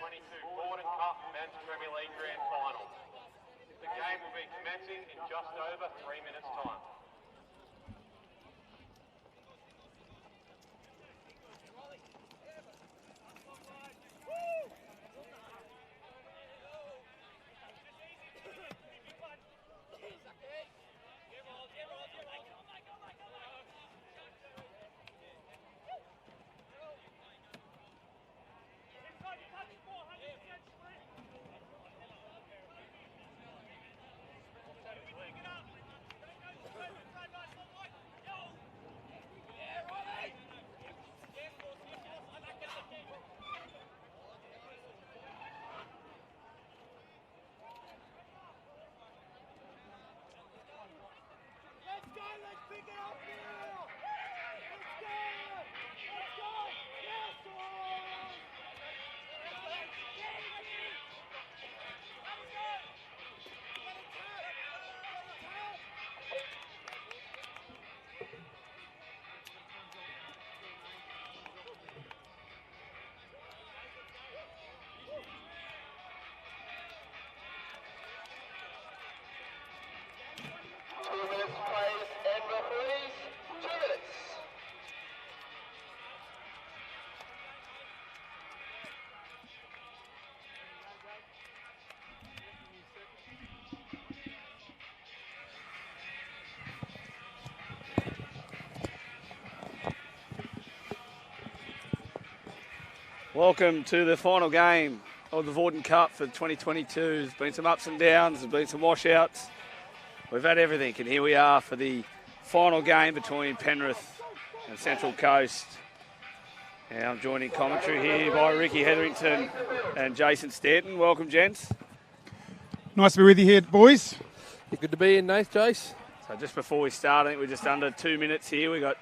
2022 Vawdon Cup Men's Premier League Grand Final. The game will be commencing in just over 3 minutes' time. Welcome to the final game of the Vawdon Cup for 2022. There's been some ups and downs, there's been some washouts. We've had everything, and here we are for the final game between Penrith and Central Coast. And I'm joined in commentary here by Ricky Hetherington and Jason Stanton. Welcome, gents. Nice to be with you here, boys. Good to be in, Nath, Jace. So just before we start, I think we're just under 2 minutes here. We've got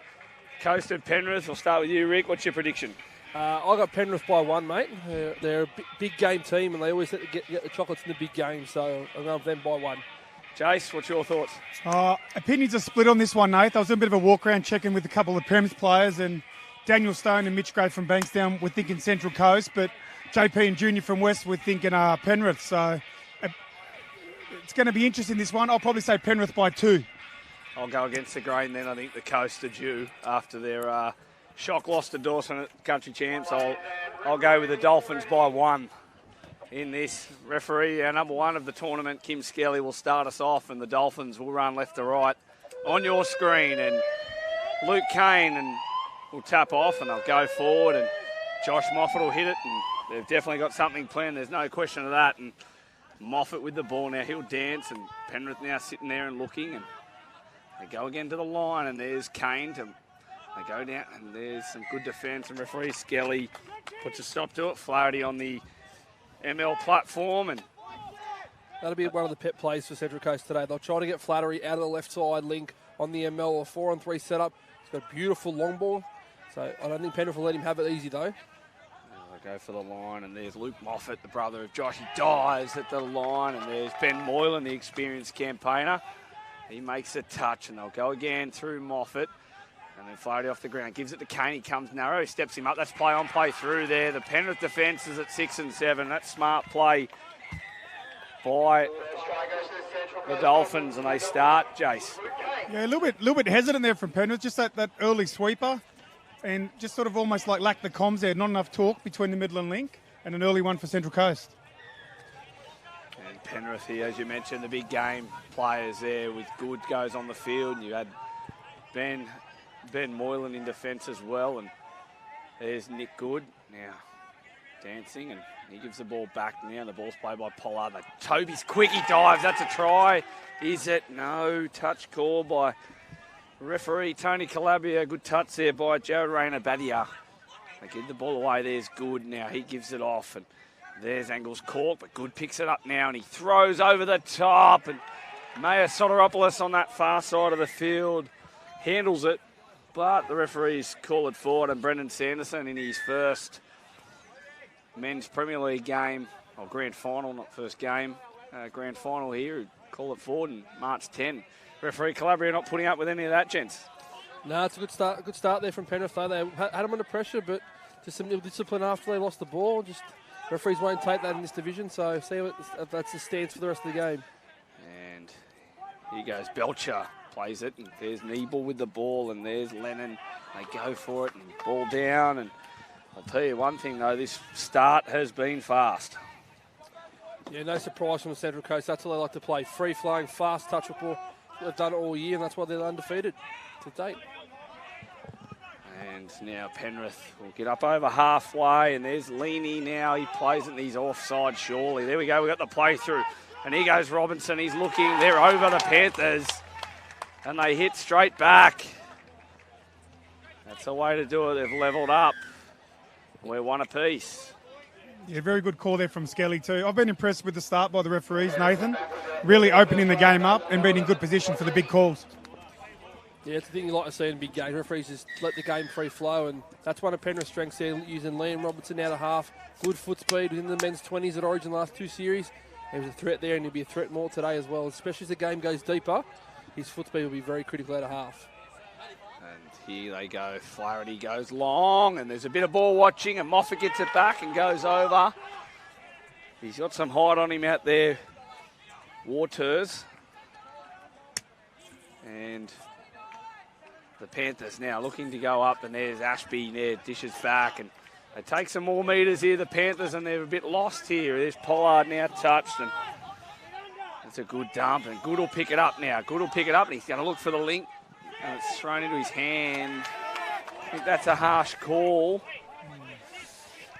Coast and Penrith. We'll start with you, Rick. What's your prediction? I got Penrith by 1, mate. They're a big game team, and they always get the chocolates in the big game, so I'm going with them by 1. Jace, what's your thoughts? Opinions are split on this one, Nath. I was doing a bit of a walk around checking with a couple of Penrith players, and Daniel Stone and Mitch Gray from Bankstown were thinking Central Coast, but JP and Junior from West were thinking Penrith. So it's going to be interesting, this one. I'll probably say Penrith by 2. I'll go against the grain then. I think the Coast are due after their shock loss to Dawson at Country Champs. I'll go with the Dolphins by 1 in this. Referee, our number 1 of the tournament, Kim Skelly, will start us off, and the Dolphins will run left to right on your screen. And Luke Kane will tap off, and they'll go forward, and Josh Moffat will hit it, and they've definitely got something planned. There's no question of that. And Moffat with the ball now, he'll dance, and Penrith now sitting there and looking, and they go again to the line, and there's Kane to... They go down, and there's some good defence, and referee Skelly puts a stop to it. Flaherty on the ML platform, and that'll be one of the pet plays for Central Coast today. They'll try to get Flaherty out of the left side link on the ML, a 4-on-3 setup. He's got a beautiful long ball, so I don't think Penrith will let him have it easy though. They go for the line, and there's Luke Moffat, the brother of Josh. He dives at the line, and there's Ben Moylan, the experienced campaigner. He makes a touch, and they'll go again through Moffat. And then Flaherty off the ground, gives it to Kane. He comes narrow, he steps him up. That's play on, play through there. The Penrith defence is at 6 and 7. That's smart play by the Dolphins, and they start, Jace. Yeah, a little bit hesitant there from Penrith, just that early sweeper, and just sort of almost like lacked the comms there. Not enough talk between the middle and link, and an early one for Central Coast. And Penrith here, as you mentioned, the big game players there with Good goes on the field, and you had Ben Moylan in defence as well, and there's Nick Good now dancing, and he gives the ball back now. The ball's played by Pollard. Toby's quick, he dives. That's a try. Is it? No. Touch call by referee Tony Calabria. Good touch there by Jared Rayner-Badia. They give the ball away. There's Good now. He gives it off, and there's Angles Cork, but Good picks it up now, and he throws over the top, and Maya Soteropoulos on that far side of the field handles it. But the referees call it forward, and Brendan Sanderson in his first men's Premier League game, or grand final, not first game, grand final here, call it forward and March 10. Referee Calabria not putting up with any of that, gents. No, it's a good start there from Penrith though. They had them under pressure, but just some discipline after they lost the ball. Just Referees won't take that in this division, so see if that's the stance for the rest of the game. And here goes Belcher, plays it, and there's Niebel with the ball, and there's Lennon. They go for it, and ball down, and I'll tell you one thing though, this start has been fast. Yeah, no surprise from the Central Coast. That's all they like to play. Free-flowing, fast touch football. They've done it all year, and that's why they're undefeated to date. And now Penrith will get up over halfway, and there's Leaney now. He plays it, and he's offside surely. There we go, we got the play through. And here goes Robinson, he's looking. They're over the Panthers, and they hit straight back. That's the way to do it. They've levelled up. We're one apiece. Yeah, very good call there from Skelly too. I've been impressed with the start by the referees, Nathan. Really opening the game up and being in good position for the big calls. Yeah, it's the thing you like to see in big game. Referees just let the game free flow, and that's one of Penrith's strengths there, using Liam Robertson out of half. Good foot speed within the men's 20s at Origin last 2 series. He was a threat there, and he'll be a threat more today as well, especially as the game goes deeper. His foot speed will be very critical out of half. And here they go. Flaherty goes long, and there's a bit of ball watching, and Moffat gets it back and goes over. He's got some height on him out there, Waters. And the Panthers now looking to go up, and there's Ashby there, dishes back, and they take some more metres here, the Panthers, and they're a bit lost here. There's Pollard now touched, and it's a good dump, and Good will pick it up now. Good will pick it up, and he's going to look for the link, and it's thrown into his hand. I think that's a harsh call.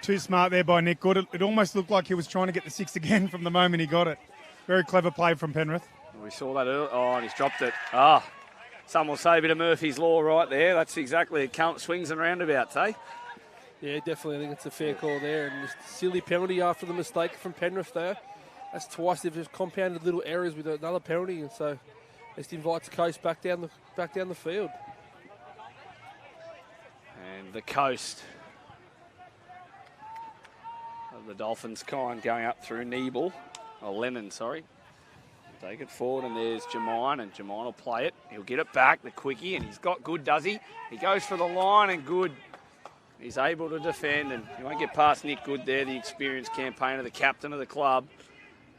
Too smart there by Nick Good. It almost looked like he was trying to get the 6 again from the moment he got it. Very clever play from Penrith. We saw that earlier. Oh, and he's dropped it. Some will say a bit of Murphy's Law right there. That's exactly it. Swings and roundabouts, eh? Yeah, definitely. I think it's a fair call there. And just silly penalty after the mistake from Penrith there. That's twice they've just compounded little errors with another penalty, and so just invites Coast back down the field. And the Coast of the Dolphins kind going up through Lennon, sorry. Take it forward, and there's Jamine, and Jamine will play it. He'll get it back, the quickie, and he's got Good, does he? He goes for the line, and Good, he's able to defend, and he won't get past Nick Good there, the experienced campaigner, the captain of the club.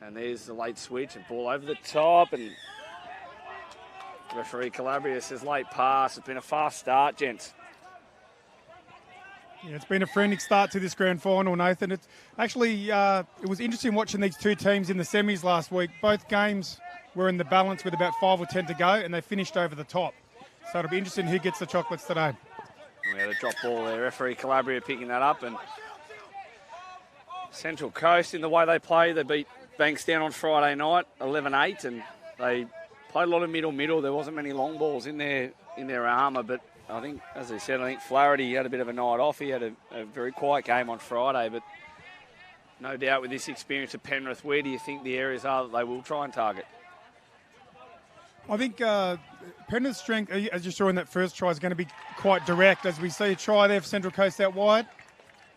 And there's the late switch, and ball over the top, and referee Calabria says late pass. It's been a fast start, gents. Yeah, it's been a frantic start to this grand final, Nathan. It's actually, it was interesting watching these two teams in the semis last week. Both games were in the balance with about 5 or 10 to go, and they finished over the top. So it'll be interesting who gets the chocolates today. We had a drop ball there. Referee Calabria picking that up, and Central Coast, in the way they play, they beat Bankstown on Friday night, 11-8, and they played a lot of middle. There wasn't many long balls in their armour, but I think, as I said, I think Flaherty had a bit of a night off. He had a very quiet game on Friday, but no doubt with this experience of Penrith, where do you think the areas are that they will try and target? I think Penrith's strength, as you saw in that first try, is going to be quite direct. As we see a try there for Central Coast out wide.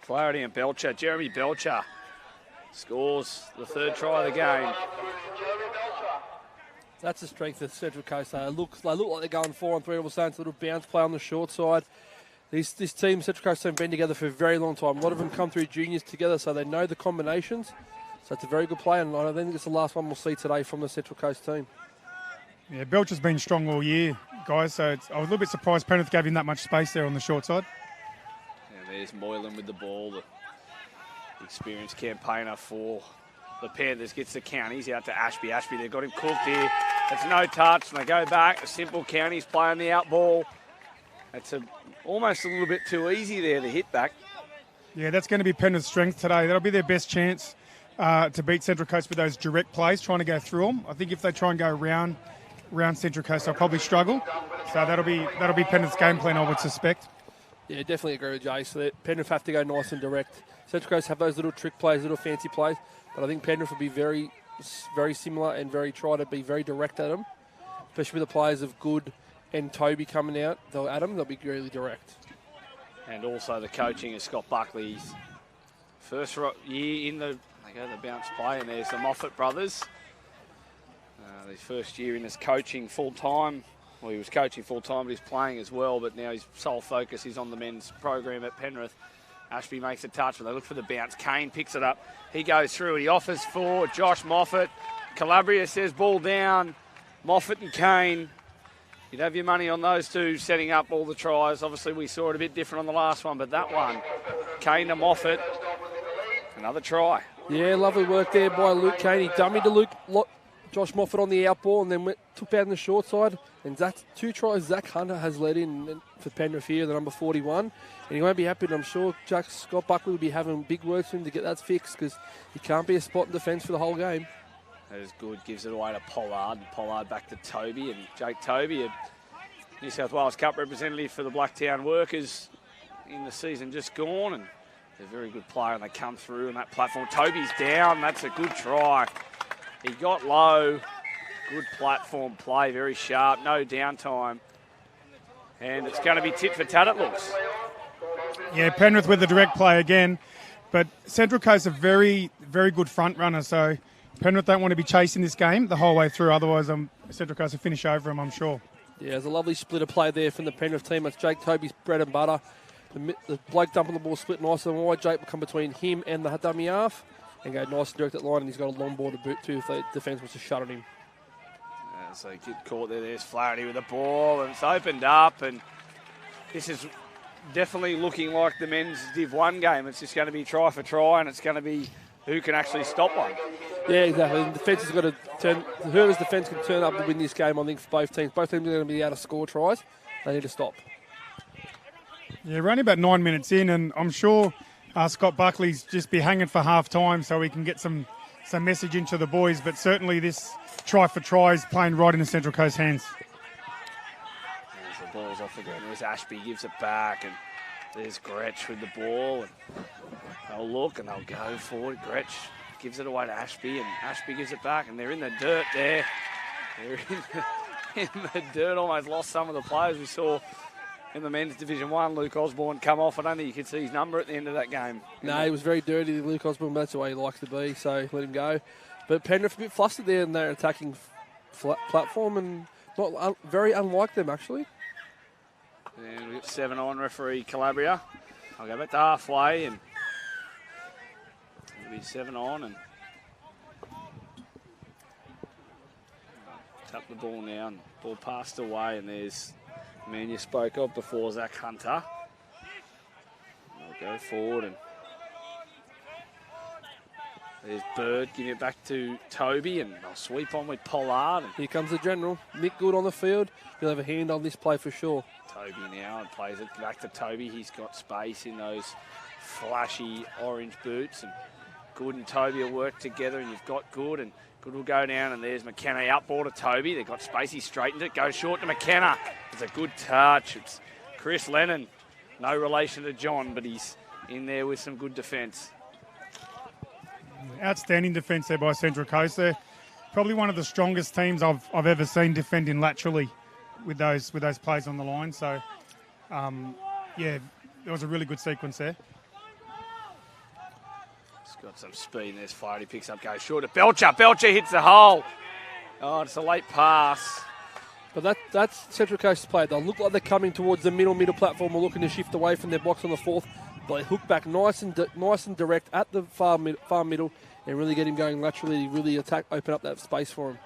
Flaherty and Belcher. Jeremy Belcher scores the 3rd try of the game. That's the strength of Central Coast. They look like they're going 4 on 3. All of a sudden, it's a little bounce play on the short side. This team, Central Coast, have been together for a very long time. A lot of them come through juniors together, so they know the combinations. So it's a very good play, and I think it's the last one we'll see today from the Central Coast team. Yeah, Belcher's been strong all year, guys, so I was a little bit surprised Penrith gave him that much space there on the short side. And there's Moylan with the ball, the experienced campaigner for the Panthers, gets the count. He's out to Ashby. They've got him cooked here. It's no touch, and they go back. A simple count. He's playing the out ball. It's almost a little bit too easy there, the hit back. Yeah, that's going to be Penrith's strength today. That'll be their best chance to beat Central Coast with those direct plays, trying to go through them. I think if they try and go around Central Coast, they'll probably struggle. So that'll be Penrith's game plan, I would suspect. Yeah, definitely agree with Jay. So Penrith have to go nice and direct. Central Coast have those little trick plays, little fancy plays, but I think Penrith will be very, very similar and try to be very direct at them, especially with the players of Good and Toby coming out. They'll be really direct. And also the coaching of Scott Buckley's first year in the bounce play, and there's the Moffat brothers. His first year in his coaching full-time. Well, he was coaching full-time, but he's playing as well, but now his sole focus is on the men's program at Penrith. Ashby makes a touch, but they look for the bounce. Kane picks it up. He goes through. He offers for Josh Moffat. Calabria says ball down. Moffat and Kane. You'd have your money on those two setting up all the tries. Obviously, we saw it a bit different on the last one, but that one, Kane to Moffat, another try. Yeah, lovely work there by Luke Kane. He dummied to Josh Moffat on the outball and then took out on the short side. And that's 2 tries Zach Hunter has led in for Penrith here, the number 41. And he won't be happy, and I'm sure Scott Buckley will be having big words for him to get that fixed because he can't be a spot in defence for the whole game. That is good. Gives it away to Pollard. And Pollard back to Toby. And Jake Toby, a New South Wales Cup representative for the Blacktown Workers in the season just gone. And they're a very good player, and they come through on that platform. Toby's down. That's a good try. He got low. Good platform play. Very sharp. No downtime. And it's going to be tit for tat, it looks. Yeah, Penrith with the direct play again. But Central Coast are very, very good front runner, so Penrith don't want to be chasing this game the whole way through. Otherwise, Central Coast will finish over them, I'm sure. Yeah, there's a lovely split of play there from the Penrith team. It's Jake Toby's bread and butter. The bloke dumping the ball split nice and wide. Jake will come between him and the dummy half and go nice and direct at line, and he's got a long ball to boot too if the defence was to shut on him. Yeah, so get caught there. There's Flaherty with the ball, and it's opened up, and this is definitely looking like the men's Div 1 game. It's just going to be try for try, and it's going to be who can actually stop one. Yeah, exactly. The defence has got to turn. Whoever's defence can turn up to win this game, I think, for both teams. Both teams are going to be able to score tries. They need to stop. Yeah, we're only about 9 minutes in, and I'm sure Scott Buckley's just be hanging for half time so we can get some message into the boys. But certainly this try for try is playing right in the Central Coast hands. There's the ball's off again. There's Ashby, gives it back, and there's Gretsch with the ball. And they'll look and they'll go forward. Gretsch gives it away to Ashby, and Ashby gives it back, and they're in the dirt there. They're in the dirt, almost lost some of the players we saw in the men's Division 1. Luke Osborne come off. I don't think you could see his number at the end of that game. No, he was very dirty, Luke Osborne, but that's the way he likes to be, so let him go. But Penrith a bit flustered there in their attacking platform, and not very unlike them, actually. And we've got 7 on, referee Calabria. I'll go back to halfway, and it'll be 7 on, and tap the ball now, and ball passed away, and there's the man you spoke of before, Zach Hunter. They'll go forward, and there's Bird giving it back to Toby, and they'll sweep on with Pollard. Here comes the general. Mick Good on the field. He'll have a hand on this play for sure. Toby now, and plays it back to Toby. He's got space in those flashy orange boots, and Good and Toby will work together, and you've got Good, and Good will go down, and there's McKenna outball to Toby. They've got space, he straightened it, goes short to McKenna. It's a good touch. It's Chris Lennon, no relation to John, but he's in there with some good defence. Outstanding defence there by Central Coast. They're probably one of the strongest teams I've ever seen defending laterally with those plays on the line. So, yeah, there was a really good sequence there. It's got some speed, and there's Flaherty, picks up, goes short to Belcher. Belcher hits the hole. Oh, it's a late pass. But that's Central Coast's play. They'll look like they're coming towards the middle platform. We're looking to shift away from their box on the fourth. But they hook back nice and direct at the far middle and really get him going laterally, really open up that space for him.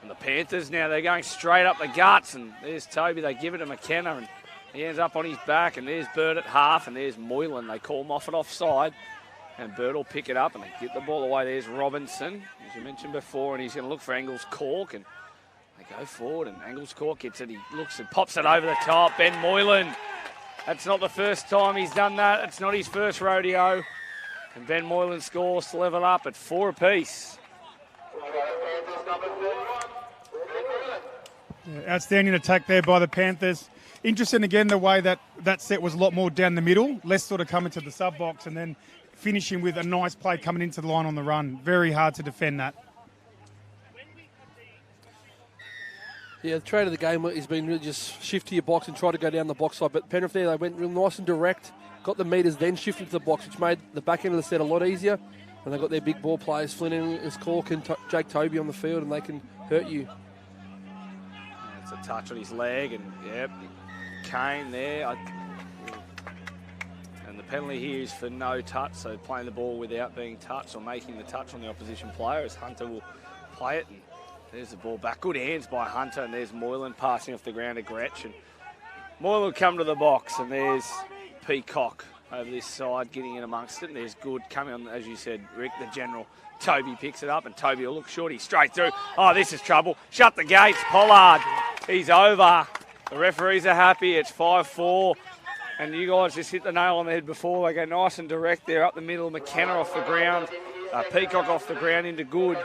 And the Panthers now, they're going straight up the guts, and there's Toby. They give it to McKenna, and he ends up on his back, and there's Bird at half, and there's Moylan. They call Moffat offside, and Bird will pick it up, and they get the ball away. There's Robinson, as you mentioned before, and he's going to look for Angles Cork, and they go forward, and Angles Cork gets it. He looks and pops it over the top. Ben Moylan. That's not the first time he's done that. It's not his first rodeo. And Ben Moylan scores to level up at 4 apiece. Yeah, outstanding attack there by the Panthers. Interesting again the way that set was a lot more down the middle, less sort of coming to the sub box, and then finishing with a nice play coming into the line on the run. Very hard to defend that. Yeah, the trade of the game has been really just shift to your box and try to go down the box side. But Penrith there, they went real nice and direct, got the metres, then shifted to the box, which made the back end of the set a lot easier. And they got their big ball players, Flynn and Cork and Jake Toby on the field, and they can hurt you. It's a touch on his leg, and yep, Kane there. And the penalty here is for no touch, so playing the ball without being touched or making the touch on the opposition player, as Hunter will play it. And there's the ball back. Good hands by Hunter, and there's Moylan passing off the ground to Gretsch. And Moylan will come to the box, and there's Peacock over this side getting in amongst it. And there's Good coming on, as you said, Rick, the general. Toby picks it up, and Toby will look short. He's straight through. Oh, this is trouble. Shut the gates. Pollard, he's over. The referees are happy. It's 5-4. And you guys just hit the nail on the head before. They go nice and direct there up the middle. McKenna off the ground. Peacock off the ground into Good.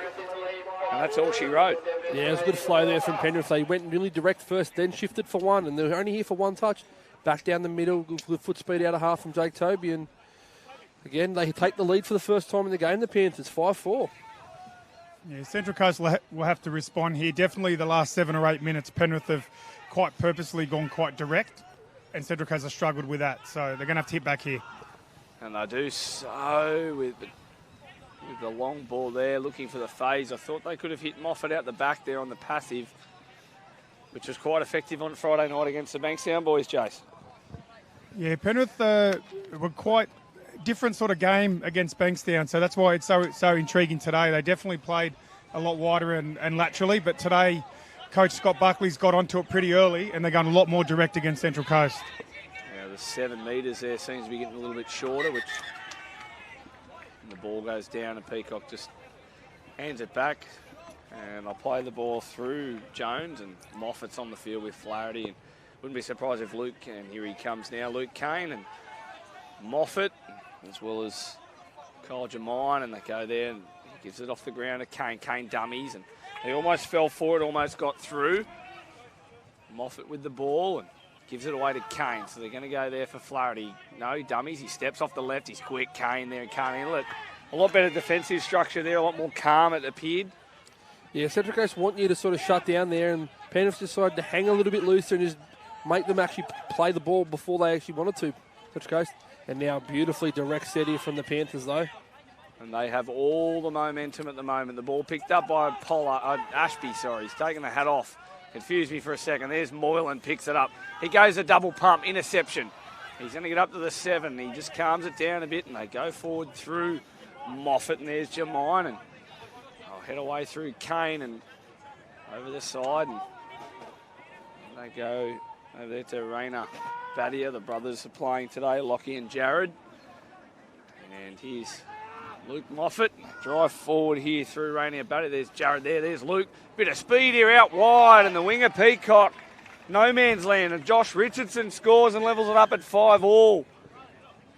And that's all she wrote. Yeah, it was a good flow there from Penrith. They went really direct first, then shifted for one. And they were only here for one touch. Back down the middle. Good foot speed out of half from Jake Toby. And again, they take the lead for the first time in the game. The Panthers 5-4. Yeah, Central Coast will have to respond here. Definitely the last 7 or 8 minutes, Penrith have quite purposely gone quite direct. And Central Coast have struggled with that, so they're going to have to hit back here. And they do so with the long ball there, looking for the phase. I thought they could have hit Moffat out the back there on the passive, which was quite effective on Friday night against the Bankstown boys, Jace. Yeah, Penrith were quite different sort of game against Bankstown, so that's why it's so intriguing today. They definitely played a lot wider and laterally, but today Coach Scott Buckley's got onto it pretty early, and they're going a lot more direct against Central Coast. Yeah, the 7 metres there seems to be getting a little bit shorter, which the ball goes down and Peacock just hands it back. And I'll play the ball through Jones, and Moffat's on the field with Flaherty. And wouldn't be surprised if Luke, and here he comes now, Luke Kane and Moffat, as well as Kyle Jamine, and they go there and he gives it off the ground to Kane. Kane dummies, and he almost fell for it, almost got through. Moffat with the ball and gives it away to Kane. So they're going to go there for Flaherty. No dummies. He steps off the left. He's quick. Kane there and can't handle it. A lot better defensive structure there. A lot more calm, it appeared. Yeah, Central Coast want you to sort of shut down there, and Penrith decided to hang a little bit looser and just make them actually play the ball before they actually wanted to, Central Coast. And now beautifully direct set here from the Panthers, though. And they have all the momentum at the moment. The ball picked up by Ashby, He's taking the hat off. Confused me for a second. There's Moylan, picks it up. He goes a double pump, interception. He's going to get up to the 7. He just calms it down a bit, and they go forward through Moffat, and there's Jamine. And I'll head away through Kane and over the side. And they go over there to Raina Badia. The brothers are playing today, Lockie and Jared. And here's Luke Moffat. Drive forward here through Rainier Badia. There's Jared there. There's Luke. Bit of speed here out wide. And the winger Peacock. No man's land. And Josh Richardson scores and levels it up at 5-all.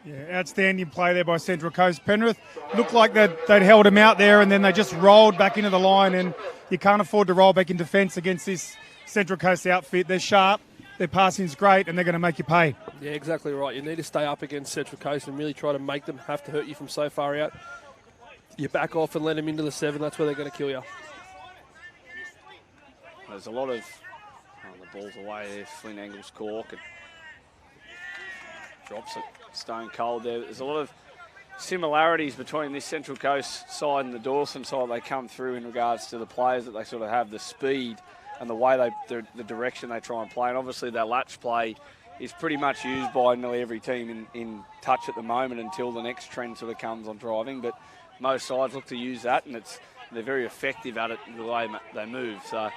Yeah, outstanding play there by Central Coast. Penrith looked like they'd held him out there, and then they just rolled back into the line. And you can't afford to roll back in defence against this Central Coast outfit. They're sharp. Their passing's great, and they're going to make you pay. Yeah, exactly right. You need to stay up against Central Coast and really try to make them have to hurt you from so far out. You back off and let them into the 7. That's where they're going to kill you. There's a lot of... the ball's away there. Flynn angles cork and drops it stone cold there. There's a lot of similarities between this Central Coast side and the Dawson side. They come through in regards to the players that they sort of have, the speed and the way the direction they try and play. And obviously that latch play is pretty much used by nearly every team in touch at the moment until the next trend sort of comes on driving. But most sides look to use that, and they're very effective at it the way they move. So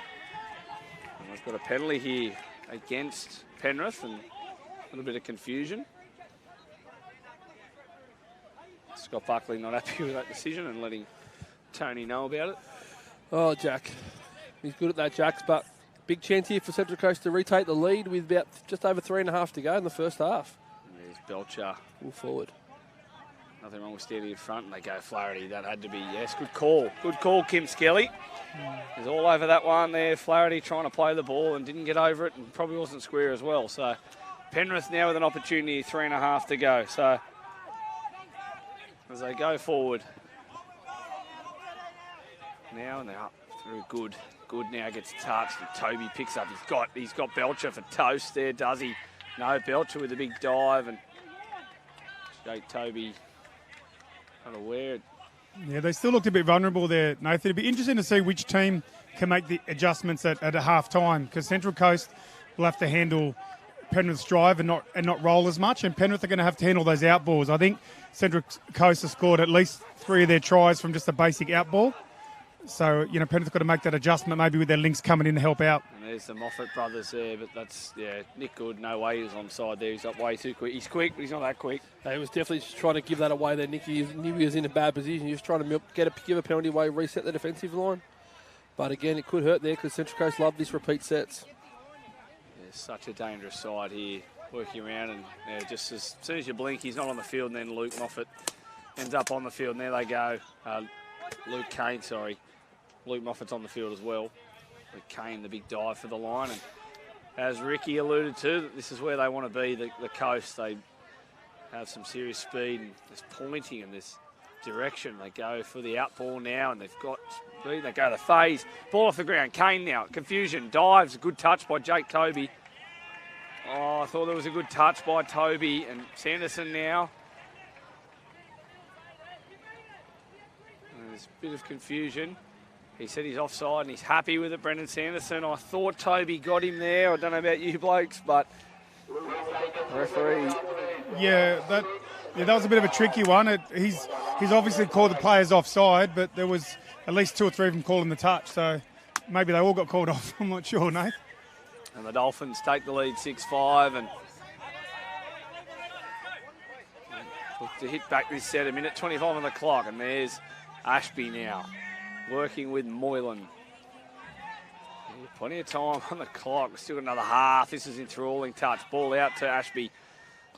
we've got a penalty here against Penrith and a little bit of confusion. Scott Buckley not happy with that decision and letting Tony know about it. Oh, Jack. He's good at that, Jacks, but big chance here for Central Coast to retake the lead with about just over 3.5 to go in the first half. And there's Belcher. All forward. Nothing wrong with standing in front, and they go Flaherty. That had to be, yes, good call. Good call, Kim Skelly. He's all over that one there. Flaherty trying to play the ball and didn't get over it, and probably wasn't square as well. So Penrith now with an opportunity, 3.5 to go. So as they go forward. Now, and they're up through Good. Good now gets touched, and Toby picks up. He's got Belcher for toast there, does he? No, Belcher with a big dive, and Jake Toby unaware. Yeah, they still looked a bit vulnerable there, Nathan. It'd be interesting to see which team can make the adjustments at a half time, because Central Coast will have to handle Penrith's drive and not roll as much, and Penrith are going to have to handle those outballs. I think Central Coast has scored at least 3 of their tries from just a basic outball. So, Penrith got to make that adjustment maybe with their links coming in to help out. And there's the Moffat brothers there, but that's, Nick Good, no way he was onside there. He's up way too quick. He's quick, but he's not that quick. He was definitely just trying to give that away there, Nick. He knew he was in a bad position. He was trying to give a penalty away, reset the defensive line. But again, it could hurt there because Central Coast love this repeat sets. Yeah, such a dangerous side here, working around, and just as soon as you blink, he's not on the field, and then Luke Moffat ends up on the field, and there they go. Luke Kane, sorry. Luke Moffat's on the field as well. Luke Kane, the big dive for the line, and as Ricky alluded to, this is where they want to be, the coast. They have some serious speed, and there's pointing in this direction. They go for the out ball now, and they've got speed. They go to phase. Ball off the ground. Kane now. Confusion. Dives. A good touch by Jake Toby. Oh, I thought there was a good touch by Toby. And Sanderson now. And there's a bit of confusion. He said he's offside and he's happy with it, Brendan Sanderson. I thought Toby got him there. I don't know about you blokes, but referee. Yeah, that was a bit of a tricky one. He's obviously called the players offside, but there was at least 2 or 3 of them calling the touch, so maybe they all got called off. I'm not sure, Nate. And the Dolphins take the lead 6-5 and look to hit back this set, a minute 25 on the clock, and there's Ashby now working with Moylan. Yeah, plenty of time on the clock. We've still got another half. This is enthralling touch. Ball out to Ashby.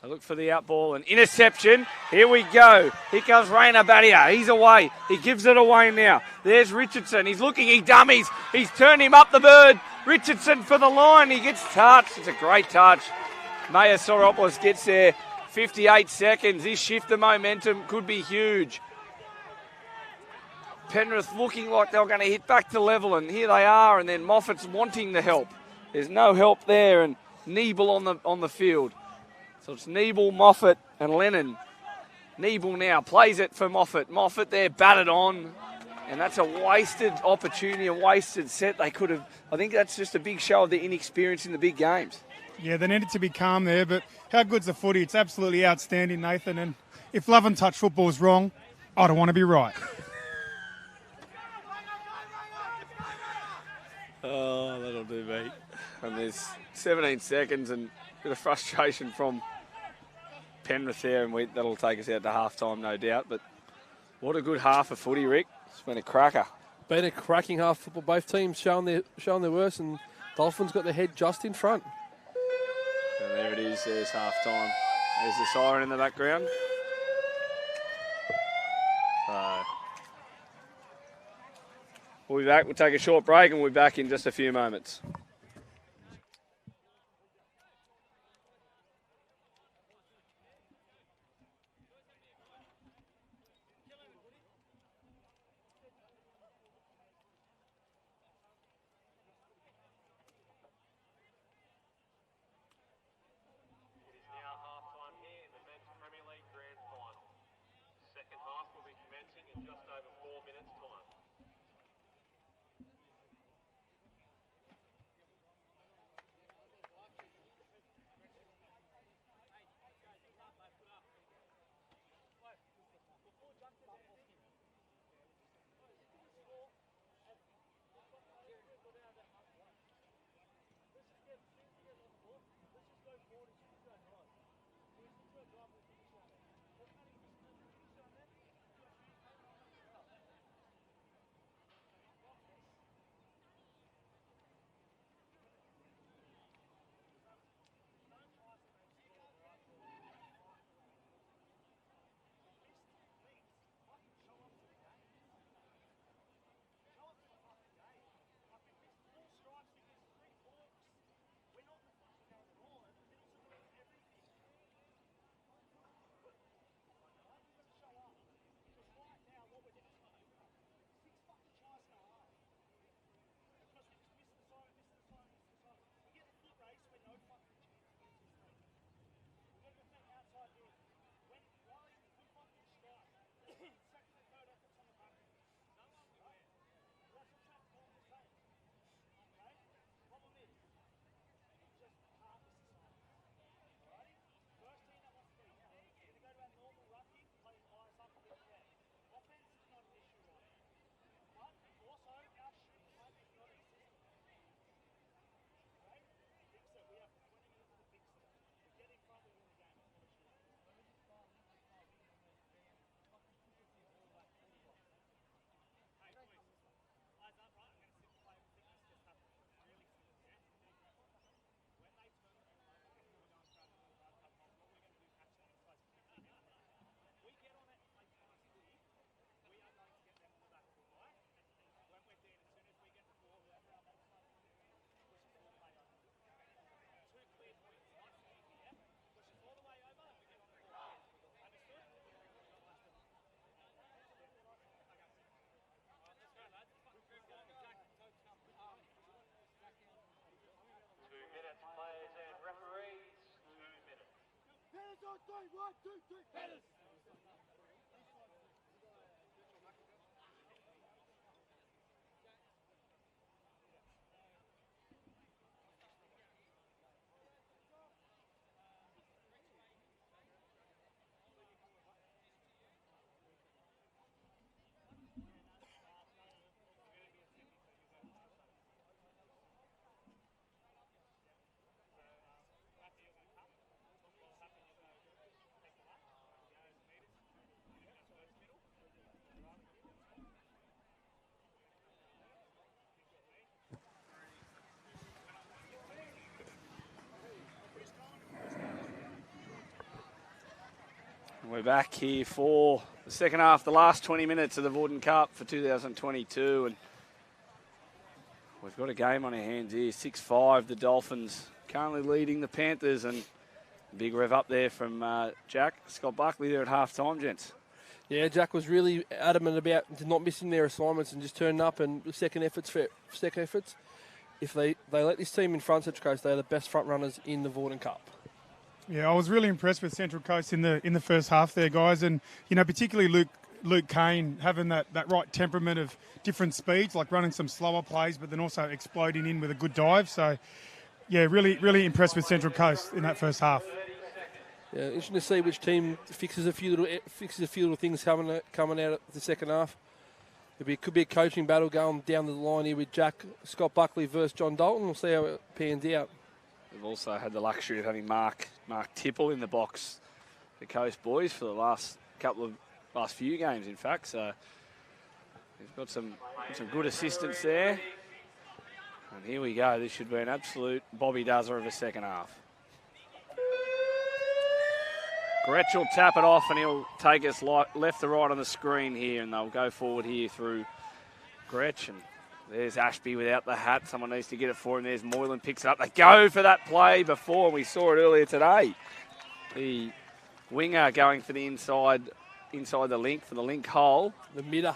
They look for the out ball and interception. Here we go. Here comes Rainer Badia. He's away. He gives it away now. There's Richardson. He's looking. He dummies. He's turned him up the bird. Richardson for the line. He gets touched. It's a great touch. Maya Soropoulos gets there. 58 seconds. This shift of momentum could be huge. Penrith looking like they were going to hit back to level, and here they are, and then Moffat's wanting the help. There's no help there, and Niebel on the field. So it's Niebel, Moffat, and Lennon. Niebel now plays it for Moffat. Moffat there, batted on, and that's a wasted opportunity, a wasted set. They could have. I think that's just a big show of their inexperience in the big games. Yeah, they needed to be calm there, but how good's the footy? It's absolutely outstanding, Nathan. And if love and touch football's wrong, I don't want to be right. Oh, that'll do, mate. And there's 17 seconds and a bit of frustration from Penrith there, and that'll take us out to half-time, no doubt. But what a good half of footy, Rick. It's been a cracker. Been a cracking half of football. Both teams showing their worst, and Dolphins got their head just in front. And there it is. There's half-time. There's the siren in the background. So we'll be back. We'll take a short break, and we'll be back in just a few moments. We're back here for the second half, the last 20 minutes of the Vawdon Cup for 2022. And we've got a game on our hands here, 6-5. The Dolphins currently leading the Panthers, and big rev up there from Jack. Scott Buckley there at half-time, gents. Yeah, Jack was really adamant about not missing their assignments and just turning up and second efforts. If they let this team in front, Central Coast, they're the best front runners in the Vawdon Cup. Yeah, I was really impressed with Central Coast in the first half there, guys, and particularly Luke Kane having that right temperament of different speeds, like running some slower plays, but then also exploding in with a good dive. So, yeah, really impressed with Central Coast in that first half. Yeah, interesting to see which team fixes a few little things coming out of the second half. It could be a coaching battle going down the line here with Scott Buckley versus John Dalton. We'll see how it pans out. We've also had the luxury of having Mark Tipple in the box, the Coast boys, for the last few games, in fact. So he's got some good assistance there. And here we go. This should be an absolute Bobby Duzzer of a second half. Gretsch will tap it off and he'll take us left to right on the screen here, and they'll go forward here through Gretsch. And there's Ashby without the hat. Someone needs to get it for him. There's Moylan, picks it up. They go for that play before. We saw it earlier today. The winger going for the inside the link, for the link hole. The midder.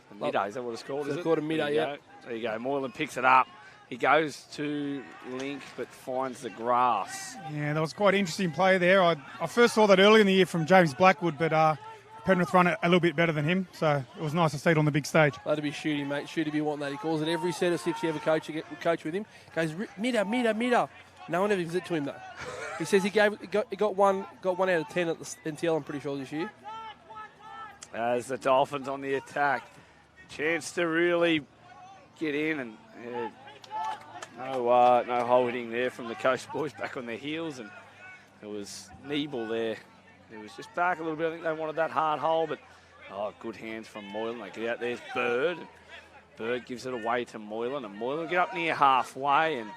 The midder, is that what it's called? It's called a midder, yeah. There you go. Moylan picks it up. He goes to link but finds the grass. Yeah, that was quite an interesting play there. I first saw that early in the year from James Blackwood, but Penrith run it a little bit better than him, so it was nice to see it on the big stage. That'd be shooting, mate. Shoot if you want that. He calls it every set of six you ever coach with him. Goes, midder. No one ever gives it to him, though. He says he got one out of 10 at the MPL, I'm pretty sure, this year. As the Dolphins on the attack. Chance to really get in, and no holding there from the Coast boys, back on their heels, and it was Niebel there. It was just back a little bit. I think they wanted that hard hole, but good hands from Moylan. They get out. There's Bird. Bird gives it away to Moylan, and Moylan get up near halfway, and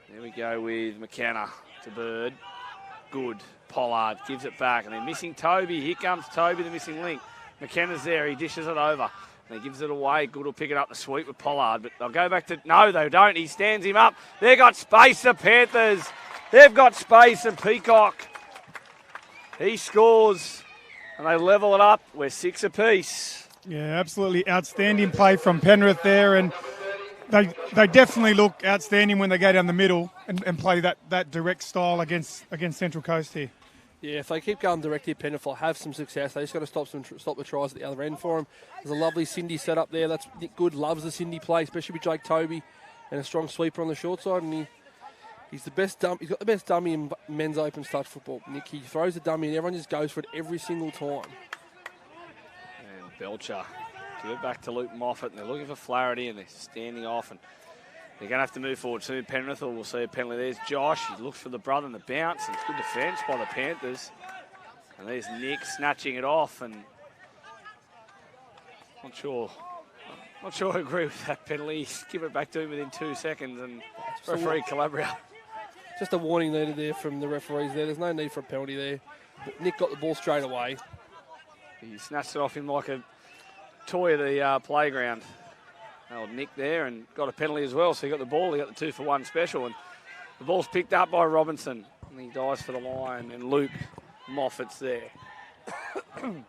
there we go with McKenna to Bird. Good. Pollard gives it back, and they're missing Toby. Here comes Toby, the missing link. McKenna's there. He dishes it over. And he gives it away. Good will pick it up the sweep with Pollard, but they'll go back to... No, they don't. He stands him up. They've got space, the Panthers. They've got space, and Peacock, he scores, and they level it up. We're 6 apiece. Yeah, absolutely outstanding play from Penrith there, and they definitely look outstanding when they go down the middle and play that direct style against Central Coast here. Yeah, if they keep going direct here, Penrith will have some success. They just got to stop the tries at the other end for them. There's a lovely Cindy set up there. That's Nick Good loves the Cindy play, especially with Jake Toby, and a strong sweeper on the short side. And he's the best. He's got the best dummy in men's open touch football. Nick, he throws the dummy and everyone just goes for it every single time. And Belcher give it back to Luke Moffat, and they're looking for Flaherty, and they're standing off, and they're going to have to move forward soon. Penrith, or we'll see a penalty. There's Josh. He looks for the brother and the bounce, and it's good defence by the Panthers. And there's Nick snatching it off, and not sure I agree with that penalty. Give it back to him within 2 seconds, and referee Calabria. Just a warning there from the referees there. There's no need for a penalty there. But Nick got the ball straight away. He snatched it off him like a toy of the playground. Old Nick there, and got a penalty as well. So he got the ball. He got the 2-for-1 special, and the ball's picked up by Robinson, and he dives for the line. And Luke Moffat's there. And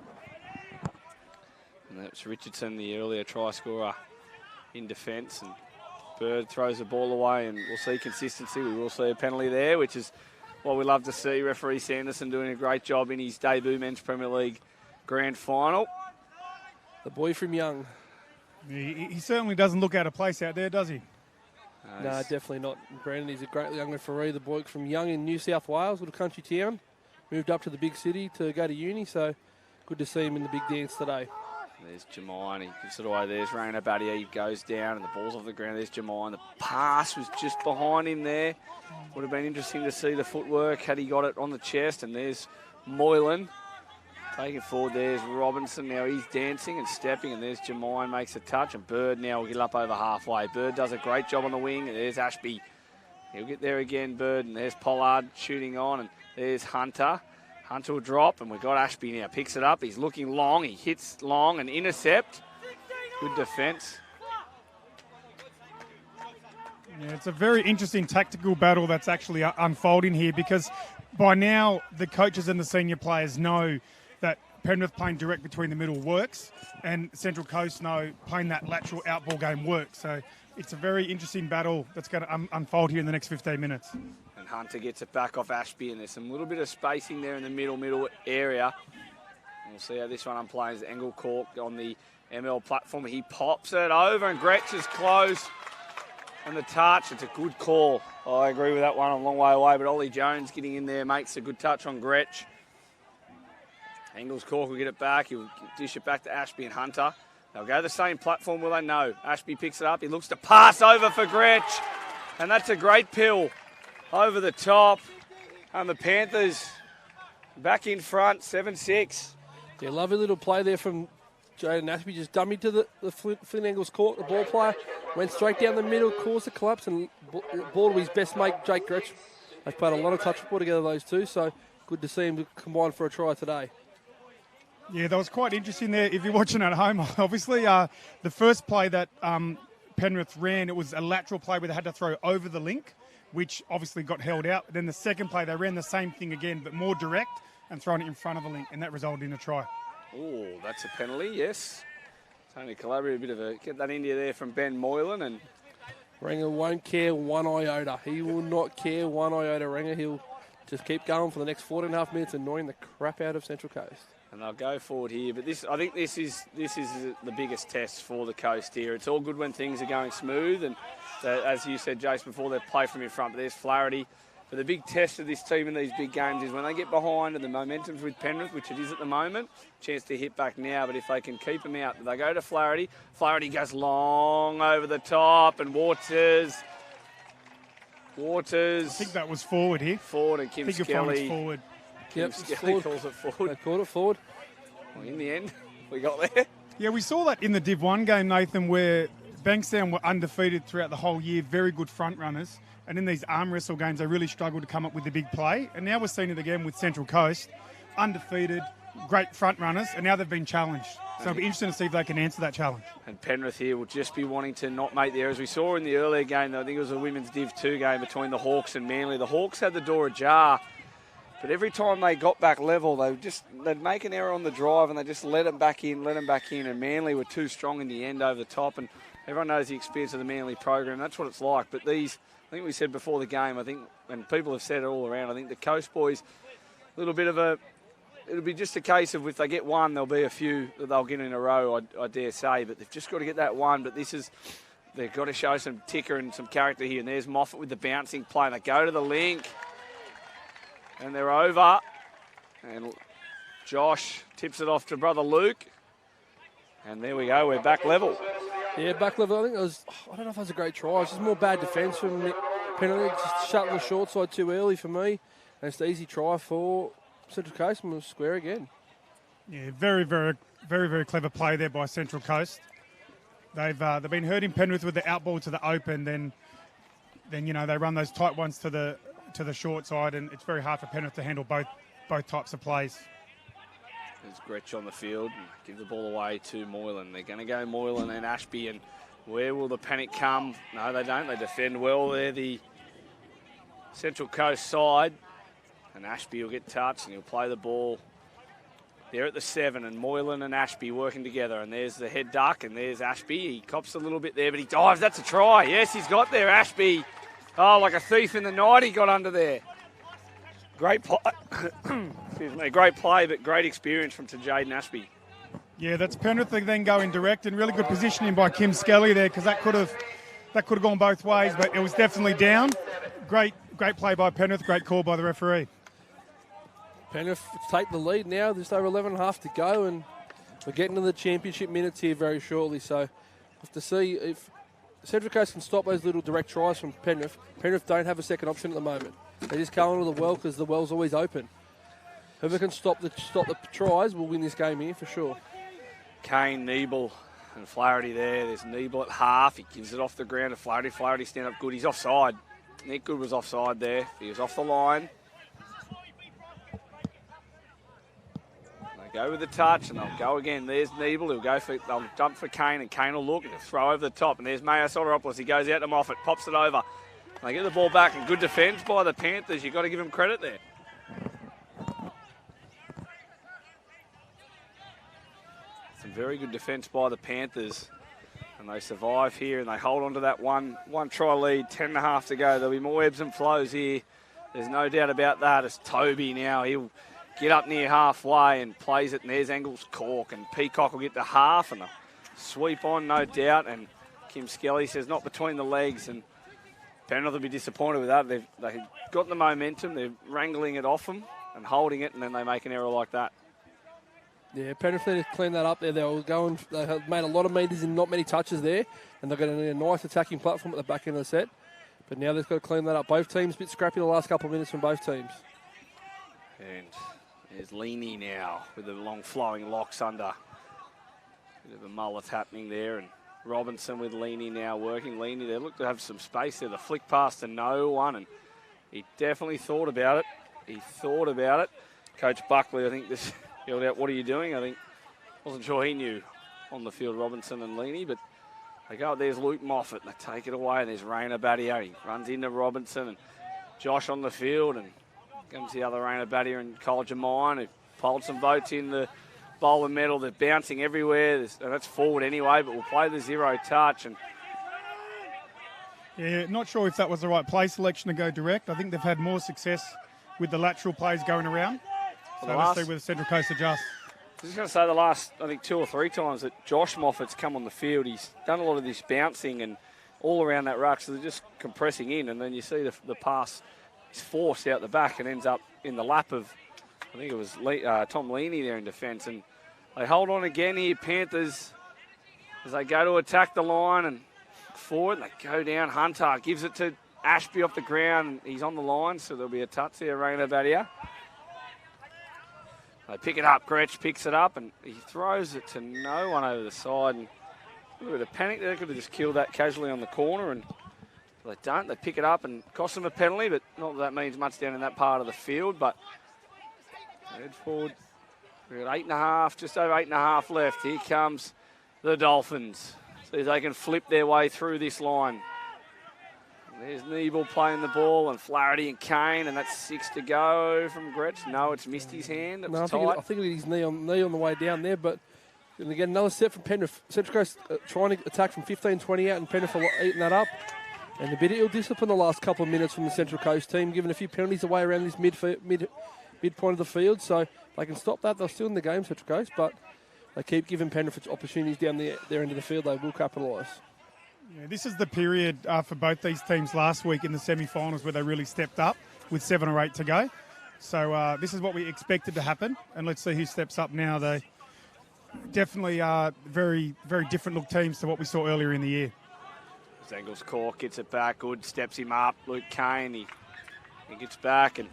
that's Richardson, the earlier try scorer, in defence. And Bird throws the ball away, and we'll see consistency. We will see a penalty there, which is what we love to see. Referee Sanderson doing a great job in his debut Men's Premier League Grand Final. The boy from Young. He certainly doesn't look out of place out there, does he? No, definitely not. Brandon is a great young referee. The boy from Young in New South Wales, little country town. Moved up to the big city to go to uni, so good to see him in the big dance today. There's Jermaine. He gives it away. There's Rainer Badia. He goes down and the ball's off the ground. There's Jermaine. The pass was just behind him there. Would have been interesting to see the footwork had he got it on the chest. And there's Moylan. Taking forward, there's Robinson. Now he's dancing and stepping, and there's Jermaine makes a touch, and Bird now will get up over halfway. Bird does a great job on the wing, and there's Ashby. He'll get there again, Bird, and there's Pollard shooting on, and there's Hunter. Hunter will drop, and we've got Ashby now. Picks it up, he's looking long, he hits long and intercept. Good defence. Yeah, it's a very interesting tactical battle that's actually unfolding here, because by now the coaches and the senior players know that Penrith playing direct between the middle works, and Central Coast know playing that lateral outball game works. So it's a very interesting battle that's going to unfold here in the next 15 minutes. And Hunter gets it back off Ashby, and there's some little bit of spacing there in the middle area. And we'll see how this one unplays. Angle Cork on the ML platform. He pops it over, and Gretsch is close. And the touch, it's a good call. I agree with that one, a long way away, but Ollie Jones getting in there makes a good touch on Gretsch. Angles Cork will get it back. He'll dish it back to Ashby and Hunter. They'll go the same platform, will they? No. Ashby picks it up. He looks to pass over for Gretsch. And that's a great pill over the top. And the Panthers back in front, 7-6. Yeah, lovely little play there from Jaden Ashby. Just dummied to the Flynn Angles Court, the ball player. Went straight down the middle, caused a collapse, and ball to his best mate, Jake Gretsch. They've played a lot of touch football together, those two. So good to see him combine for a try today. Yeah, that was quite interesting there. If you're watching at home, obviously, the first play that Penrith ran, it was a lateral play where they had to throw over the link, which obviously got held out. Then the second play, they ran the same thing again, but more direct and thrown it in front of the link, and that resulted in a try. Oh, that's a penalty, yes. Tony Calabria, a bit of a get that into there from Ben Moylan, and Ranger won't care one iota. He will not care one iota, Ranger. He'll just keep going for the next 14.5 minutes, annoying the crap out of Central Coast. And they'll go forward here, but I think this is the biggest test for the Coast here. It's all good when things are going smooth, and as you said, Jace, before, they play from in front, but there's Flaherty. But the big test of this team in these big games is when they get behind and the momentum's with Penrith, which it is at the moment, chance to hit back now, but if they can keep them out, they go to Flaherty. Flaherty goes long over the top, and Waters. I think that was forward here. Forward, and Kim Skelly. Forward. Kim Skelly calls it forward. They called it forward. Well, in the end, we got there. Yeah, we saw that in the Div 1 game, Nathan, where Bankstown were undefeated throughout the whole year, very good front runners. And in these arm wrestle games, they really struggled to come up with the big play. And now we're seeing it again with Central Coast, undefeated, great front runners, and now they've been challenged. So it'll be interesting to see if they can answer that challenge. And Penrith here will just be wanting to not make the errors. We saw in the earlier game, though, I think it was a women's Div 2 game between the Hawks and Manly. The Hawks had the door ajar, but every time they got back level, they'd make an error on the drive and they just let them back in. And Manly were too strong in the end over the top. And everyone knows the experience of the Manly program. That's what it's like. But I think we said before the game, and people have said it all around, I think the Coast boys, it'll be just a case of if they get one, there'll be a few that they'll get in a row, I dare say. But they've just got to get that one. But they've got to show some ticker and some character here. And there's Moffat with the bouncing play. And they go to the link. And they're over. And Josh tips it off to brother Luke. And there we go, we're back level. Yeah, back level. I don't know if that was a great try. It's just more bad defence from Penrith, just shutting the short side too early for me. And it's the easy try for Central Coast, and we'll square again. Yeah, very, very, very, very clever play there by Central Coast. They've been hurting Penrith with the outball to the open, then they run those tight ones to the short side, and it's very hard for Penrith to handle both types of plays. There's Gretsch on the field. Give the ball away to Moylan. They're going to go Moylan and Ashby, and where will the panic come? No, they don't. They defend well there, the Central Coast side. And Ashby will get touched, and he'll play the ball there at the 7, and Moylan and Ashby working together. And there's the head duck, and there's Ashby. He cops a little bit there, but he dives. That's a try. Yes, he's got there, Ashby. Oh, like a thief in the night he got under there. Great play. Excuse me. Great play, but great experience from Jaden Ashby. Yeah, that's Penrith then going direct, and really good positioning by Kim Skelly there, because that could have gone both ways, but it was definitely down. Great play by Penrith. Great call by the referee. Penrith take the lead now. Just over 11.5 to go, and we're getting to the championship minutes here very shortly. So we'll have to see if Central Coast can stop those little direct tries from Penrith. Penrith don't have a second option at the moment. They just go into the well because the well's always open. Whoever can stop the tries will win this game here for sure. Kane, Niebel, and Flaherty there. There's Niebel at half. He gives it off the ground to Flaherty. Flaherty stand up good. He's offside. Nick Good was offside there. He was off the line. They go with the touch, and they'll go again. There's Niebel. They'll jump for Kane, and Kane will look and throw over the top. And there's Mayo Soteropoulos. He goes out to Moffat, pops it over. They get the ball back, and good defence by the Panthers. You've got to give them credit there. Some very good defence by the Panthers. And they survive here, and they hold on to that one try lead, 10.5 to go. There'll be more ebbs and flows here. There's no doubt about that. It's Toby now. He'll get up near halfway and plays it, and there's Engels Cork, and Peacock will get to half, and they'll sweep on, no doubt. And Kim Skelly says not between the legs, and Penrith will be disappointed with that. They've got the momentum. They're wrangling it off them and holding it, and then they make an error like that. Yeah, Penrith need to clean that up there. They have made a lot of metres and not many touches there, and they're going to need a nice attacking platform at the back end of the set. But now they've got to clean that up. Both teams a bit scrappy the last couple of minutes from both teams. And there's Leaney now with the long flowing locks under. Bit of a mullet happening there, and Robinson with Leaney now working. Leaney, they look to have some space there. The flick pass to no one, and he definitely thought about it. Coach Buckley, I think, this yelled out, "What are you doing?" I think, wasn't sure he knew on the field, Robinson and Leaney, but they go, there's Luke Moffat, and they take it away, and there's Rainer Battier. He runs into Robinson, and Josh on the field, and comes the other Rainer Battier and College of Mine, who polled some votes in the bowl and medal. They're bouncing everywhere. And that's forward anyway, but we'll play the zero touch. And yeah, not sure if that was the right play selection to go direct. I think they've had more success with the lateral plays going around. So let's see where the Central Coast adjusts. I was just going to say the last, I think, 2 or 3 times that Josh Moffat's come on the field, he's done a lot of this bouncing and all around that ruck, so they're just compressing in, and then you see the pass is forced out the back and ends up in the lap of, I think it was Tom Leaney there in defence. And they hold on again here, Panthers, as they go to attack the line and forward. They go down. Hunter gives it to Ashby off the ground. He's on the line, so there'll be a touch there, Rainer Battier. They pick it up. Gretsch picks it up, and he throws it to no one over the side. And a little bit of panic there. Could have just killed that casually on the corner, and they don't. They pick it up and cost them a penalty, but not that means much down in that part of the field. But head forward. We've got 8.5, just over 8.5 left. Here comes the Dolphins. See if they can flip their way through this line. There's Niebel playing the ball, and Flaherty and Kane, and that's 6 to go from Gretsch. No, it's missed his hand. It was tight. I think it was his knee on the way down there, but going to get another set from Penrith. Central Coast trying to attack from 15-20 out, and Penrith are eating that up. And a bit of ill-discipline the last couple of minutes from the Central Coast team, giving a few penalties away around this mid-point of the field. So if they can stop that, they're still in the game, Central Coast, but they keep giving Penrith opportunities down their end of the field. They will capitalise. Yeah, this is the period for both these teams last week in the semi-finals where they really stepped up with 7 or 8 to go. So this is what we expected to happen, and let's see who steps up now. They definitely are very, very different look teams to what we saw earlier in the year. Engels Cork gets it back, good, steps him up. Luke Kane, he gets back and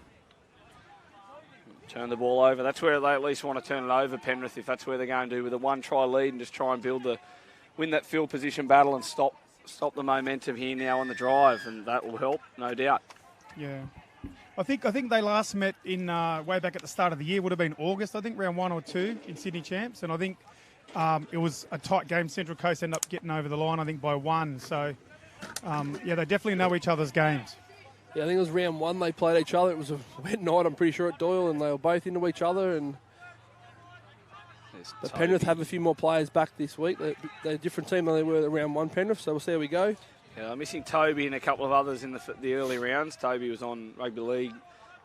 turn the ball over. That's where they at least want to turn it over, Penrith, if that's where they're going to do, with a 1-try lead and just try and win that field position battle and stop the momentum here now on the drive, and that will help, no doubt. Yeah. I think they last met in way back at the start of the year, would have been August, I think, round 1 or 2 in Sydney Champs, and I think it was a tight game. Central Coast ended up getting over the line, I think, by 1. So, they definitely know each other's games. Yeah, I think it was round 1 they played each other. It was a wet night, I'm pretty sure, at Doyle, and they were both into each other. And the Penrith have a few more players back this week. They're a different team than they were at round 1, Penrith, so we'll see how we go. Yeah, I'm missing Toby and a couple of others in the early rounds. Toby was on rugby league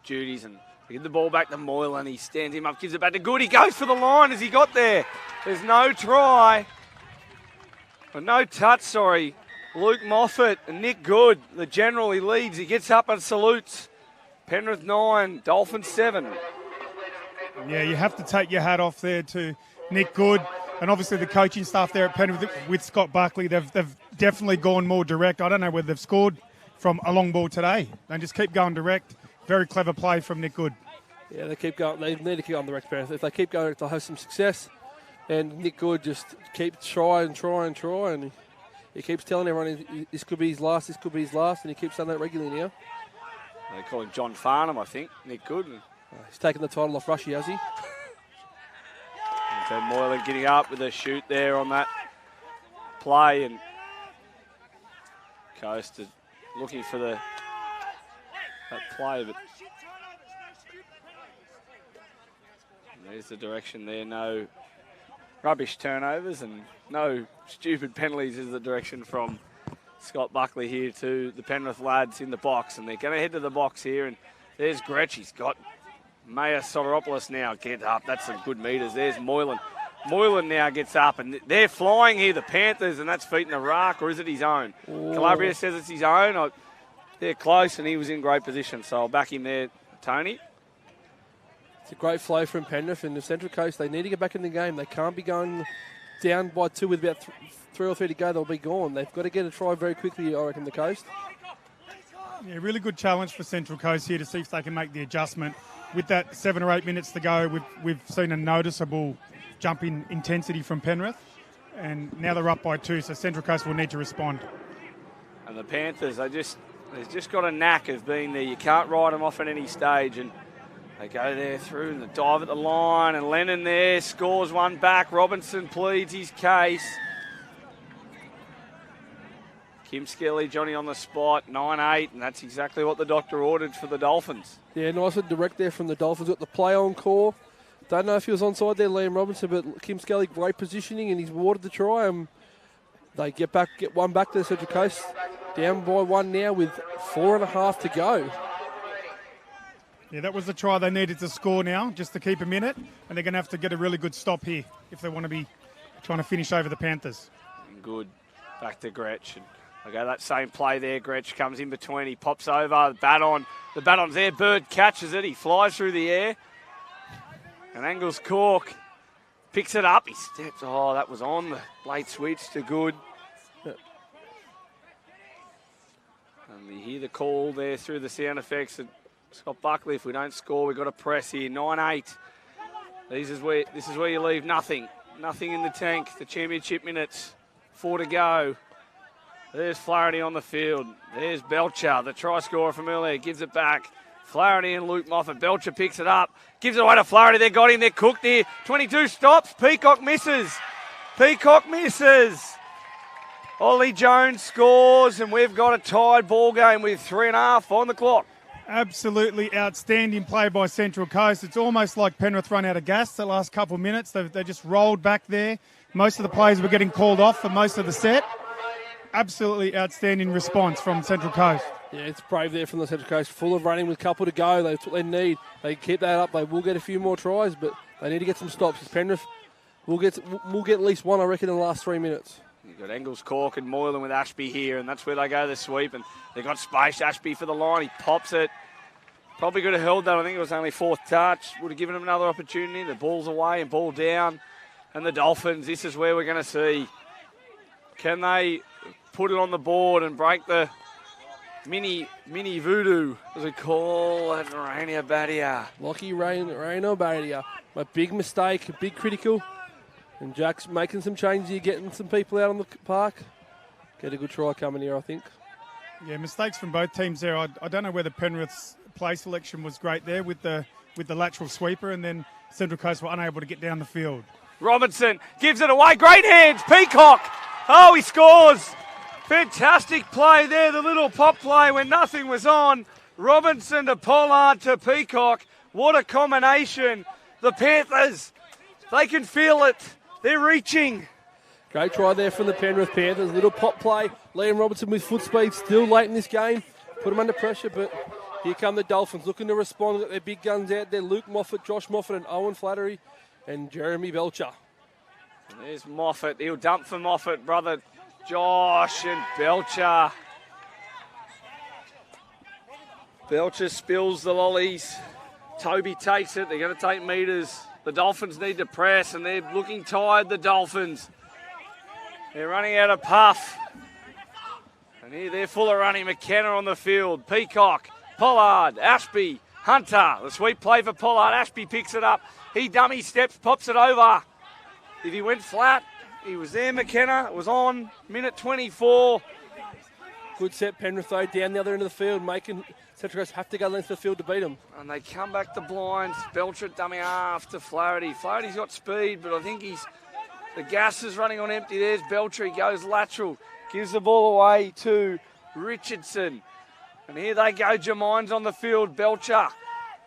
duties, and Give the ball back to Moylan. He stands him up, gives it back to Good. He goes for the line as he got there. There's no try. Or no touch, sorry. Luke Moffat and Nick Good, the general, he leads. He gets up and salutes. Penrith 9, Dolphins 7. Yeah, you have to take your hat off there to Nick Good and obviously the coaching staff there at Penrith with Scott Buckley. They've definitely gone more direct. I don't know whether they've scored from a long ball today. They just keep going direct. Very clever play from Nick Good. Yeah, they keep going. They need to keep on direct. Penrith. If they keep going, they'll have some success. And Nick Good just keeps trying. And he keeps telling everyone this could be his last, and he keeps saying that regularly now. They call him John Farnham, I think. Nick Good. He's taken the title off Rushy, has he? So Moylan getting up with a shoot there on that play, and Coast is looking for that play, but there's the direction there. No rubbish turnovers and no stupid penalties is the direction from Scott Buckley here to the Penrith lads in the box, and they're going to head to the box here, and there's Gretsch. He's got Maya Soteropoulos now. Get up. That's some good metres. There's Moylan. Moylan now gets up, and they're flying here, the Panthers, and that's feet in a ruck, or is it his own? Ooh. Calabria says it's his own. They're close, and he was in great position, so I'll back him there, Tony. It's a great flow from Penrith and the Central Coast. They need to get back in the game. They can't be going down by 2 with about 3 or 3 to go. They'll be gone. They've got to get a try very quickly, I reckon, the Coast. Yeah, really good challenge for Central Coast here to see if they can make the adjustment. With that 7 or 8 minutes to go, we've seen a noticeable jump in intensity from Penrith, and now they're up by 2, so Central Coast will need to respond. And the Panthers, they've just got a knack of being there. You can't write them off at any stage, and they go there through and the dive at the line, and Lennon there scores one back. Robinson pleads his case. Kim Skelly, Johnny on the spot, 9-8, and that's exactly what the doctor ordered for the Dolphins. Yeah, nice and direct there from the Dolphins. Got the play on call. Don't know if he was onside there, Liam Robinson, but Kim Skelly, great positioning, and he's watered the try. They get one back to the Central Coast. Down by 1 now with 4.5 to go. Yeah, that was the try they needed to score now, just to keep a minute, and they're going to have to get a really good stop here if they want to be trying to finish over the Panthers. Good. Back to Gretsch. Okay, that same play there. Gretsch comes in between. He pops over. The baton's there. Bird catches it. He flies through the air. And Angles Cork picks it up. He steps. Oh, that was on the late switch to Good. And we hear the call there through the sound effects. And Scott Buckley, if we don't score, we've got to press here. 9-8. This is where you leave nothing. Nothing in the tank. The championship minutes. 4 to go. There's Flaherty on the field. There's Belcher, the try scorer from earlier, gives it back. Flaherty and Luke Moffat. Belcher picks it up, gives it away to Flaherty. They got him, they're cooked here. 22 stops, Peacock misses. Ollie Jones scores, and we've got a tied ball game with 3.5 on the clock. Absolutely outstanding play by Central Coast. It's almost like Penrith run out of gas the last couple of minutes. They just rolled back there. Most of the players were getting called off for most of the set. Absolutely outstanding response from Central Coast. Yeah, it's brave there from the Central Coast. Full of running with a couple to go. That's what they need. They keep that up. They will get a few more tries, but they need to get some stops. Penrith will get at least one, I reckon, in the last 3 minutes. You've got Engels, Cork and Moylan with Ashby here, and that's where they go the sweep. And they've got space. Ashby for the line. He pops it. Probably could have held that. I think it was only 4th touch. Would have given him another opportunity. The ball's away and ball down. And the Dolphins, this is where we're going to see. Can they put it on the board and break the mini voodoo, as we call it, Rainier Badia. Lockie Rainier Badia. A big mistake, a big critical. And Jack's making some changes here, getting some people out on the park. Get a good try coming here, I think. Yeah, mistakes from both teams there. I don't know whether Penrith's play selection was great there with the lateral sweeper, and then Central Coast were unable to get down the field. Robinson gives it away. Great hands. Peacock. Oh, he scores. Fantastic play there, the little pop play when nothing was on. Robinson to Pollard to Peacock. What a combination. The Panthers, they can feel it. They're reaching. Great try there from the Penrith Panthers. Little pop play. Liam Robinson with foot speed still late in this game. Put him under pressure, but Here come the Dolphins looking to respond. Got their big guns out there. Luke Moffat, Josh Moffat and Owen Flattery and Jeremy Belcher. There's Moffat. He'll dump for Moffat, brother Josh and Belcher. Belcher spills the lollies. Toby takes it. They're going to take meters. The Dolphins need to press, and they're looking tired, the Dolphins. They're running out of puff. And here they're full of running. McKenna on the field. Peacock, Pollard, Ashby, Hunter. The sweep play for Pollard. Ashby picks it up. He dummy steps, pops it over. If he went flat, he was there, McKenna. It was on. Minute 24. Good set, Penrith, though, down the other end of the field, making Central Coast have to go length of the field to beat them. And they come back to blinds. Belcher at dummy half to Flaherty. Flaherty's got speed, but I think the gas is running on empty. There's Belcher. He goes lateral. Gives the ball away to Richardson. And here they go. Jemine's on the field. Belcher.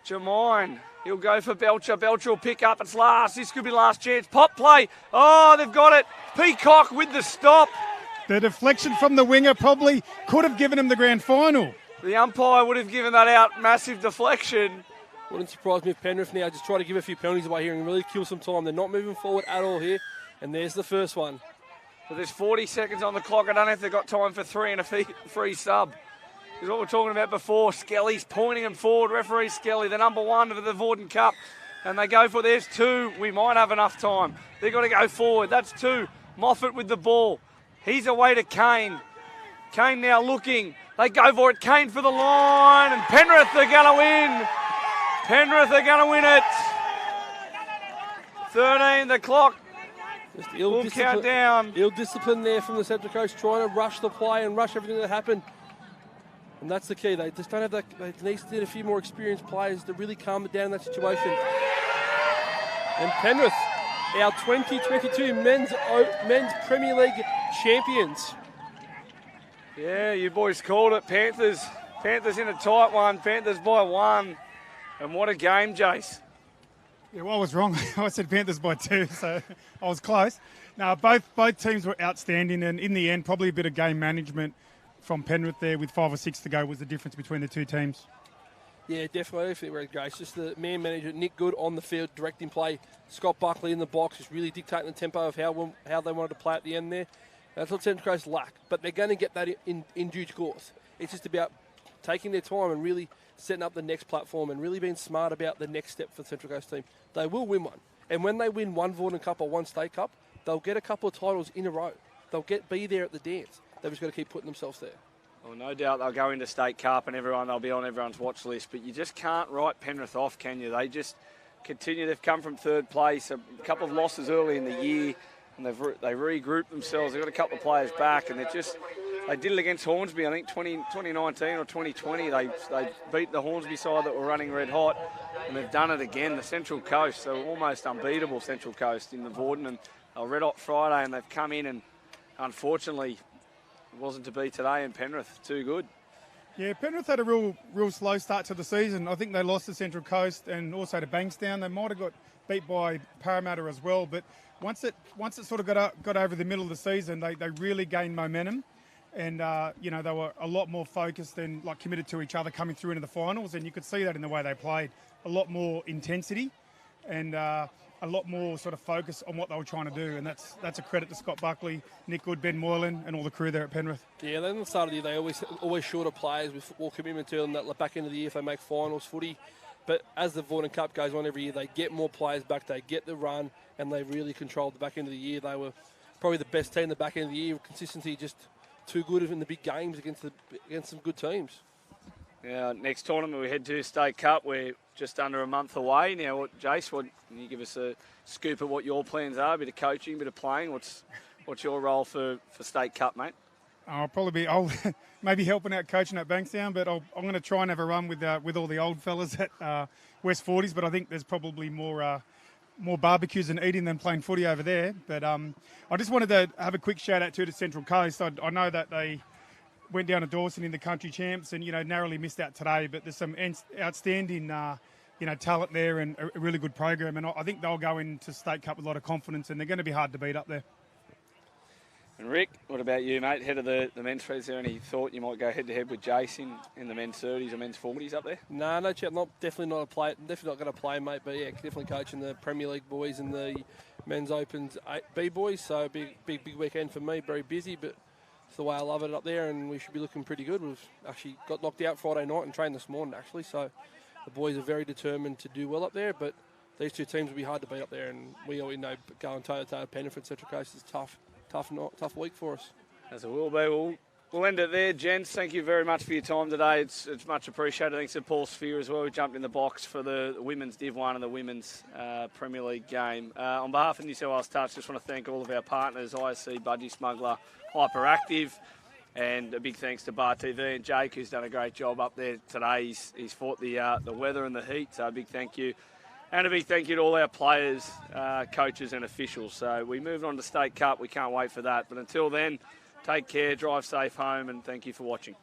Jemine. He'll go for Belcher. Belcher will pick up. It's last. This could be last chance. Pop play. Oh, they've got it. Peacock with the stop. The deflection from the winger probably could have given him the grand final. The umpire would have given that out. Massive deflection. Wouldn't surprise me if Penrith now just try to give a few penalties away here and really kill some time. They're not moving forward at all here. And there's the first one. So there's 40 seconds on the clock. I don't know if they've got time for 3 and a free sub. Is what we're talking about before. Skelly's pointing him forward. Referee Skelly, the number 1 of the Vawdon Cup. And they go for there's 2. We might have enough time. They've got to go forward. That's 2. Moffat with the ball. He's away to Kane. Kane now looking. They go for it. Kane for the line. And Penrith are going to win. Penrith are going to win it. 13, the clock. Just We'll count down. Ill discipline there from the Central Coast, trying to rush the play and rush everything that happened. And that's the key. They just don't have that. They need to get a few more experienced players to really calm it down in that situation. And Penrith, our 2022 men's Premier League champions. Yeah, you boys called it. Panthers in a tight one. Panthers by 1. And what a game, Jace. Yeah, well, I was wrong. I said Panthers by 2, so I was close. No, both teams were outstanding, and in the end, probably a bit of game management from Penrith there with 5 or 6 to go was the difference between the two teams. Yeah, definitely. I think we're great. It's just the man manager, Nick Good, on the field, directing play. Scott Buckley in the box, just really dictating the tempo of how they wanted to play at the end there. That's what Central Coast lack, but they're going to get that in due course. It's just about taking their time and really setting up the next platform and really being smart about the next step for the Central Coast team. They will win one. And when they win one Vawdon Cup or one State Cup, they'll get a couple of titles in a row. They'll be there at the dance. They've just got to keep putting themselves there. Well, no doubt they'll go into State Cup and they'll be on everyone's watch list, but you just can't write Penrith off, can you? They just continue. They've come from 3rd place, a couple of losses early in the year, and they regrouped themselves. They've got a couple of players back, and they did it against Hornsby, I think 2019 or 2020. They beat the Hornsby side that were running red hot, and they've done it again. The Central Coast, so almost unbeatable Central Coast in the Vawdon, and they were red hot Friday, and they've come in, and unfortunately it wasn't to be today, and Penrith too good. Yeah, Penrith had a real slow start to the season. I think they lost to Central Coast and also to Bankstown. They might have got beat by Parramatta as well, but once it sort of got over the middle of the season, they really gained momentum. And, they were a lot more focused and committed to each other coming through into the finals. And you could see that in the way they played. A lot more intensity and a lot more sort of focus on what they were trying to do. And that's a credit to Scott Buckley, Nick Good, Ben Moylan and all the crew there at Penrith. Yeah, then at the start of the year, they always shorter players with football commitment to them. That back end of the year if they make finals footy. But as the Vawdon Cup goes on every year, they get more players back. They get the run and they really controlled the back end of the year. They were probably the best team the back end of the year. Consistency just too good in the big games against some good teams. Now, next tournament we head to State Cup. We're just under a month away. Now, Jace, can you give us a scoop of what your plans are? A bit of coaching, a bit of playing. What's your role for State Cup, mate? I'll maybe helping out coaching at Bankstown, but I'm going to try and have a run with all the old fellas at West 40s. But I think there's probably more barbecues and eating than playing footy over there. But I just wanted to have a quick shout out to Central Coast. I know that they went down to Dawson in the country champs and narrowly missed out today. But there's some outstanding talent there and a really good program. And I think they'll go into State Cup with a lot of confidence and they're going to be hard to beat up there. And Rick, what about you, mate? Head of the men's threes, is there any thought you might go head-to-head with Jason in the men's 30s or men's 40s up there? No chap, definitely not going to play, mate. But yeah, definitely coaching the Premier League boys and the men's Opens B boys. So big weekend for me. Very busy, but it's the way I love it up there, and we should be looking pretty good. We've actually got knocked out Friday night and trained this morning actually. So the boys are very determined to do well up there, but these two teams will be hard to beat up there, and we already know going toe-to-toe Penrith, Central Coast is tough week for us. As it will be. We'll end it there, gents. Thank you very much for your time today. It's much appreciated. Thanks to Paul Sphere as well, who jumped in the box for the women's Div 1 and the women's Premier League game. On behalf of New South Wales Touch, just want to thank all of our partners, ISC, Budgie Smuggler, Hyperactive, and a big thanks to Bar TV and Jake, who's done a great job up there today. He's fought the weather and the heat, so a big thank you. And a big thank you to all our players, coaches and officials. So we move on to State Cup. We can't wait for that. But until then, take care, drive safe home, and thank you for watching.